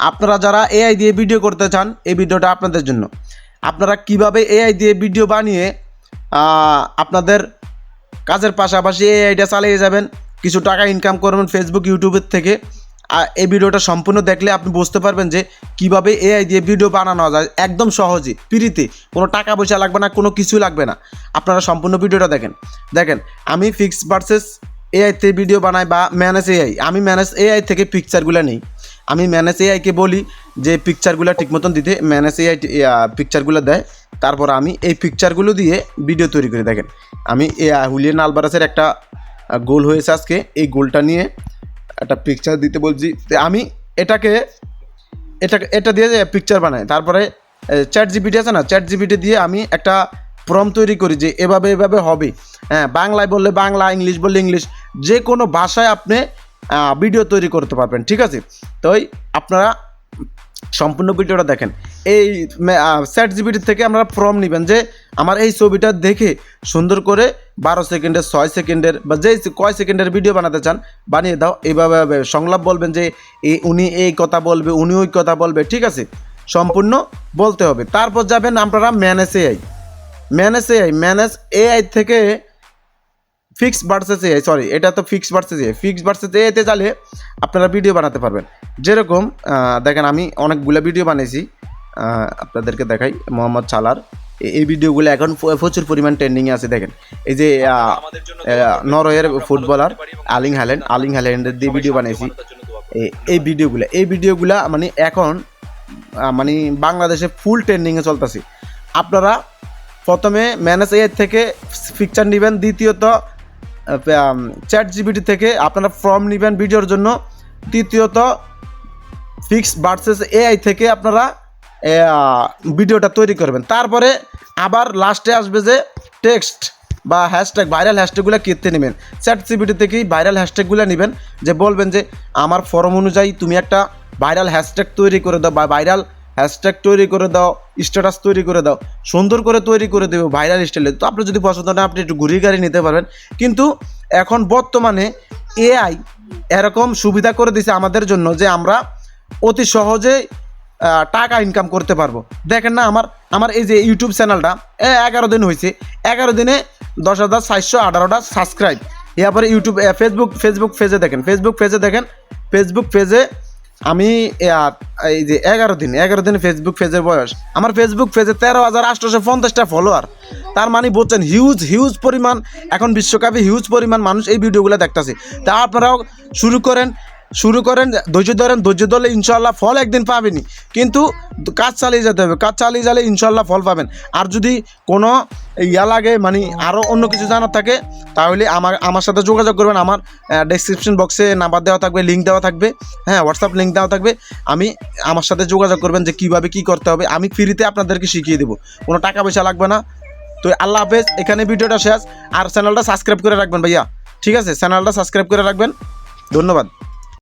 আপনারা যারা এআই দিয়ে ভিডিও করতে চান এই ভিডিওটা আপনাদের জন্য। আপনারা কিভাবে এআই দিয়ে ভিডিও বানিয়ে আপনাদের কাজের পাশাপাশি এআইটা চালিয়ে যাবেন, কিছু টাকা ইনকাম করবেন ফেসবুক ইউটিউবের থেকে। এই ভিডিওটা সম্পূর্ণ দেখলে আপনি বুঝতে পারবেন যে কিভাবে এআই দিয়ে ভিডিও বানানো যায় একদম সহজে, ফ্রিতে, কোনো টাকা পয়সা লাগবে না, কোনো কিছু লাগবে না। আপনারা সম্পূর্ণ ভিডিওটা দেখেন আমি ফিক্স ভার্সেস এআইতে ভিডিও বানাই বা ম্যানেজ এআই। আমি ম্যানেজ এআই থেকে পিকচারগুলো নেই। আমি ম্যানেজ এআইকে বলি যে পিকচারগুলো ঠিক মতন দিতে, ম্যানেজ এআই পিকচারগুলো দেয়, তারপর আমি এই পিকচারগুলো দিয়ে ভিডিও তৈরি করে। দেখেন আমি হুলিয়ান আলভারেজের একটা গোল হয়েছে আজকে, এই গোলটা নিয়ে একটা পিকচার দিতে বলছি। আমি এটা দিয়ে পিকচার বানাই। তারপরে চ্যাট জিপিটি আছে না, চ্যাট জিপিটি দিয়ে আমি একটা প্রম্পট তৈরি করি যে এভাবে হবে। হ্যাঁ, বাংলায় বললে বাংলা, ইংলিশ বললে ইংলিশ, যে কোনো ভাষায় আপনি ভিডিও তৈরি করতে পারবেন। ঠিক আছে, তো আপনারা সম্পূর্ণ ভিডিওটা দেখেন। এই চ্যাট জিপিটি থেকে আমরা প্রম্পট নেবেন যে আমার এই ছবিটা দেখে সুন্দর করে 12 সেকেন্ডের, 6 সেকেন্ডের বা যেই কয় সেকেন্ডের ভিডিও বানাতে চান বানিয়ে দাও। এইভাবে সংলাপ বলবেন যে উনি এই কথা বলবে, উনি ওই কথা বলবে। ঠিক আছে, সম্পূর্ণ বলতে হবে। তারপর যাবেন আপনারা ম্যানেজ এআই থেকে ফিক্স ভার্সেস এআই, সরি এটা তো ফিক্স ভার্সেস এআইতে চালিয়ে আপনারা ভিডিও বানাতে পারবেন। যেরকম দেখেন আমি অনেকগুলো ভিডিও বানিয়েছি, আপনাদেরকে দেখাই। মোহাম্মদ সালার এই ভিডিওগুলো এখন প্রচুর পরিমাণ ট্রেন্ডিংয়ে আছে। দেখেন এই যে নরওয়ের ফুটবলার আর্লিং হ্যাল্যান্ডের দিয়ে ভিডিও বানিয়েছি। এই ভিডিওগুলা মানে এখন মানে বাংলাদেশে ফুল ট্রেন্ডিংয়ে চলতেছে। আপনারা প্রথমে ম্যানেজ এআই থেকে পিকচার নেবেন, দ্বিতীয়ত চ্যাট জিপিটি থেকে আপনারা ফর্ম নেবেন ভিডিওর জন্য, তৃতীয়ত ফিক্স ভার্সেস এআই থেকে আপনারা ভিডিওটা তৈরি করবেন। তারপরে আবার লাস্টে আসবে যে টেক্সট বা হ্যাশট্যাগ, ভাইরাল হ্যাশট্যাগুলো কিনতে নেবেন। চ্যাট জিপিটি থেকেই ভাইরাল হ্যাশট্যাগুলো নেবেন, যে বলবেন যে আমার ফর্ম অনুযায়ী তুমি একটা ভাইরাল হ্যাশট্যাগ তৈরি করে দাও বা ভাইরাল হ্যাশট্যাগ তৈরি করে দাও, স্ট্যাটাস তৈরি করে দাও, সুন্দর করে তৈরি করে দেবো ভাইরাল স্টাইলে। তো আপনি যদি পছন্দ না, আপনি একটু ঘুরিয়ে গাড়ি নিতে পারবেন। কিন্তু এখন বর্তমানে এআই এরকম সুবিধা করে দিয়েছে আমাদের জন্য যে আমরা অতি সহজে টাকা ইনকাম করতে পারবো। দেখেন না আমার এই যে ইউটিউব চ্যানেলটা 11 দিন হয়েছে, 11 দিনে 10,418টা সাবস্ক্রাইব। এরপরে ইউটিউব ফেসবুক পেজে দেখেন, ফেসবুক পেজে আমি এই যে 11 দিনে ফেসবুক পেজের বয়স, আমার ফেসবুক পেজে 13,850টা ফলোয়ার। তার মানে বলছেন হিউজ পরিমাণ, এখন বিশ্বকাপে হিউজ পরিমাণ মানুষ এই ভিডিওগুলো দেখতেছে। তা আপনারাও শুরু করেন, ধৈর্য ধরলে ইনশাল্লাহ ফল একদিন পাবেনই। কিন্তু কাজ চালিয়ে যেতে হবে, কাজ চালিয়ে গেলে ইনশাল্লাহ ফল পাবেন। আর যদি কোনো লাগে মানে আরও অন্য কিছু জানার থাকে, তাহলে আমার সাথে যোগাযোগ করবেন। আমার ডেসক্রিপশন বক্সে নাম্বার দেওয়া থাকবে, লিঙ্ক দেওয়া থাকবে, হ্যাঁ হোয়াটসঅ্যাপ লিঙ্ক দেওয়া থাকবে। আমার সাথে যোগাযোগ করবেন যে কীভাবে কী করতে হবে। আমি ফ্রিতে আপনাদেরকে শিখিয়ে দেবো, কোনো টাকা পয়সা লাগবে না। তো আল্লাহ হাফেজ, এখানে ভিডিওটা শেষ। আর চ্যানেলটা সাবস্ক্রাইব করে রাখবেন ভাইয়া, ঠিক আছে? চ্যানেলটা সাবস্ক্রাইব করে রাখবেন। ধন্যবাদ।